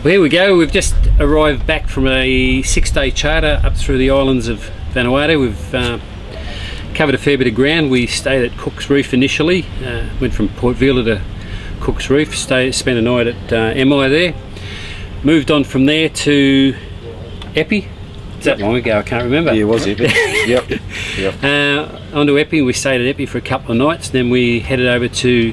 Well, here we go. We've just arrived back from a 6-day charter up through the islands of Vanuatu. We've covered a fair bit of ground. We stayed at Cook's Reef initially, went from Port Vila to Cook's Reef, spent a night at MI there, moved on from there to Epi. Is that long ago? I can't remember. Yeah, it was Epi. Yep. On to Epi. We stayed at Epi for a couple of nights, then we headed over to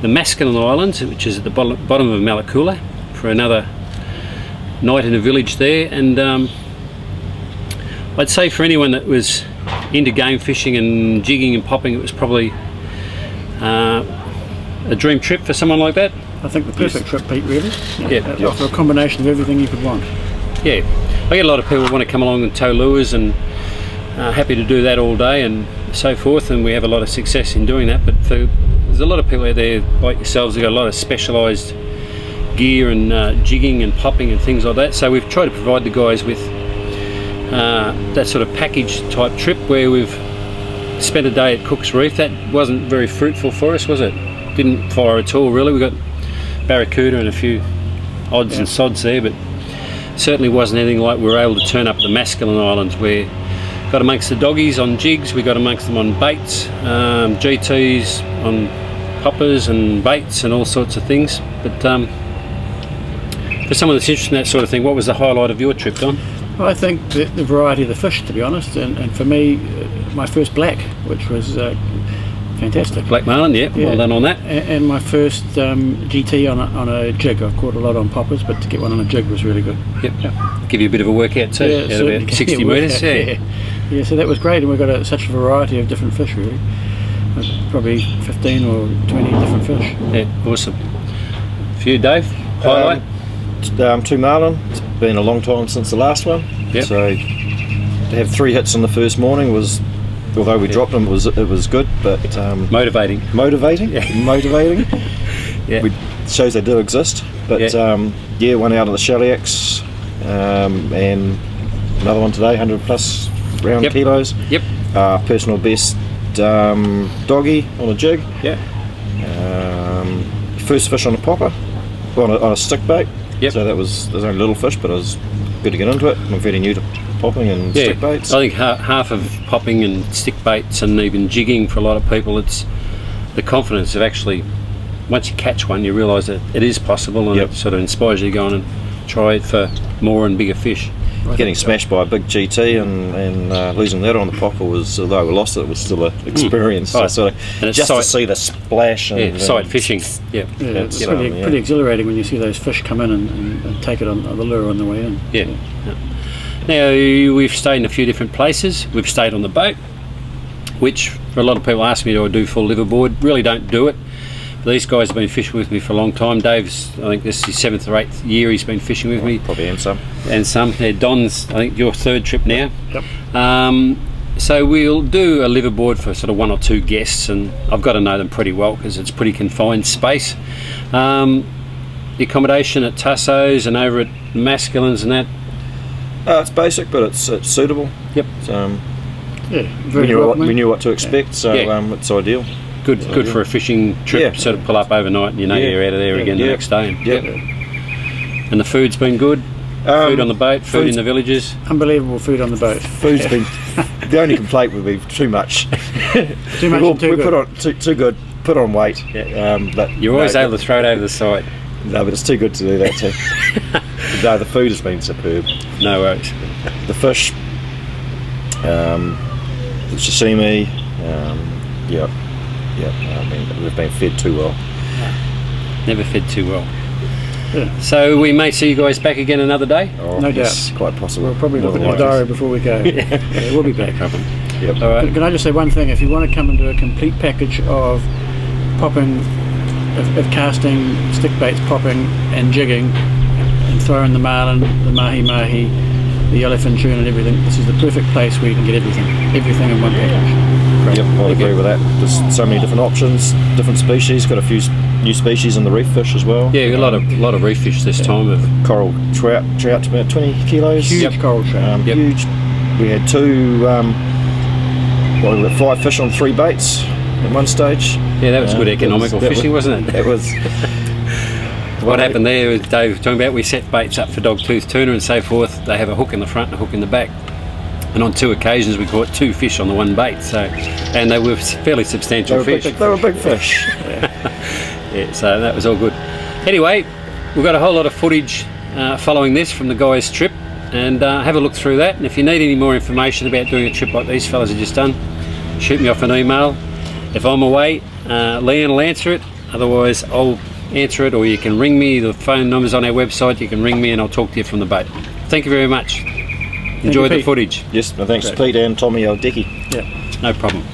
the Maskelyne Islands, which is at the bottom of Maskelyne, for another night in a village there. And I'd say for anyone that was into game fishing and jigging and popping, it was probably a dream trip for someone like that. I think the perfect trip, Pete, really. Yeah. For a combination of everything you could want. Yeah, I get a lot of people who want to come along and tow lures, and happy to do that all day and so forth, and we have a lot of success in doing that. But there's a lot of people out there like yourselves who've got a lot of specialised gear and jigging and popping and things like that, so we've tried to provide the guys with that sort of package type trip where we've spent a day at Cook's Reef. That wasn't very fruitful for us, was it? Didn't fire at all really. We got barracuda and a few odds and sods there, but certainly wasn't anything like we were able to turn up the Maskelyne Islands, where got amongst the doggies on jigs, we got amongst them on baits, GTs on poppers and baits and all sorts of things. But for someone that's interested in that sort of thing, what was the highlight of your trip, Don? Well, I think the variety of the fish, to be honest, and for me, my first black, which was fantastic. Black marlin, yeah, well done on that. And my first GT on a jig. I've caught a lot on poppers, but to get one on a jig was really good. Yep. Give you a bit of a workout too, yeah, about 60 metres. Yeah, so that was great, and we've got such a variety of different fish, really. Probably 15 or 20 different fish. Yeah, awesome. For you, Dave, highlight? 2 marlin. It's been a long time since the last one. Yep. So to have 3 hits on the first morning was, although we dropped them, it was good, but motivating. Yeah. Motivating. Yeah. Shows they do exist. But yeah, one out of the Shellyacs, and another one today, 100+ round kilos. Yep. Personal best doggy on a jig. Yeah. First fish on a popper, on a stick bait. Yep. So there's only little fish, but it was good to get into it. I'm fairly new to popping and stick baits. I think half of popping and stick baits and even jigging for a lot of people, it's the confidence of actually, once you catch one, you realise that it is possible, and it sort of inspires you to go on and try it for more and bigger fish. Getting smashed by a big GT and losing that on the popper was, although we lost it, was still an experience. So sort of just to see the splash and sight fishing. It's pretty exhilarating when you see those fish come in and take it on the lure on the way in. Yeah. Now we've stayed in a few different places. We've stayed on the boat, which for a lot of people ask me, do I do full liverboard? Really don't do it. These guys have been fishing with me for a long time. Dave's, I think this is his 7th or 8th year he's been fishing with me. Probably, and some. Yeah, Don's, I think, your 3rd trip now. Yep. So we'll do a liverboard for sort of 1 or 2 guests, and I've got to know them pretty well because it's pretty confined space. The accommodation at Tasso's and over at Maskylyne's and that? It's basic, but it's suitable. Yep. We knew what to expect, so it's ideal. Good for a fishing trip. Sort of pull up overnight and you know you're out of there again the next day. And the food's been good. Food on the boat, food in the villages. Unbelievable food on the boat. Food's been the only complaint would be too much. Too much. We put on too good. Put on weight. But you're always able to throw it over the side. No, but it's too good to do that too. No, the food has been superb. No worries. The fish, the sashimi, I mean, we've been fed too well. Never fed too well. So we may see you guys back again another day? No doubt. Quite possible. We'll probably look at the diary before we go. We'll be back. Yep. All right. Can I just say one thing? If you want to come and do a complete package of popping, of casting, stick baits, popping and jigging, and throwing the marlin, the mahi-mahi, the yellowfin tuna and everything, this is the perfect place where you can get everything in one package. Yep, I agree with that. There's so many different options, different species. Got a few new species in the reef fish as well. Yeah, a lot of reef fish this time. Of coral trout to about 20 kilos. Huge coral trout. Huge. We had 5 fish on 3 baits at one stage. Yeah, that was good economical fishing, wasn't it? It was. What happened there was Dave was talking about, we set baits up for dogtooth tuna and so forth. They have a hook in the front and a hook in the back. And on 2 occasions we caught 2 fish on the one bait. So, and they were fairly substantial fish. They were big fish. Yeah, so that was all good. Anyway, we've got a whole lot of footage following this from the guys' trip, and have a look through that. And if you need any more information about doing a trip like these fellas have just done, shoot me off an email. If I'm away, Leanne will answer it. Otherwise, I'll answer it, or you can ring me. The phone number's on our website. You can ring me and I'll talk to you from the boat. Thank you very much. Enjoy the footage. Yes, no, thanks to Pete and Tommy Aldecki. Yeah, no problem.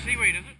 Seaweed, is it?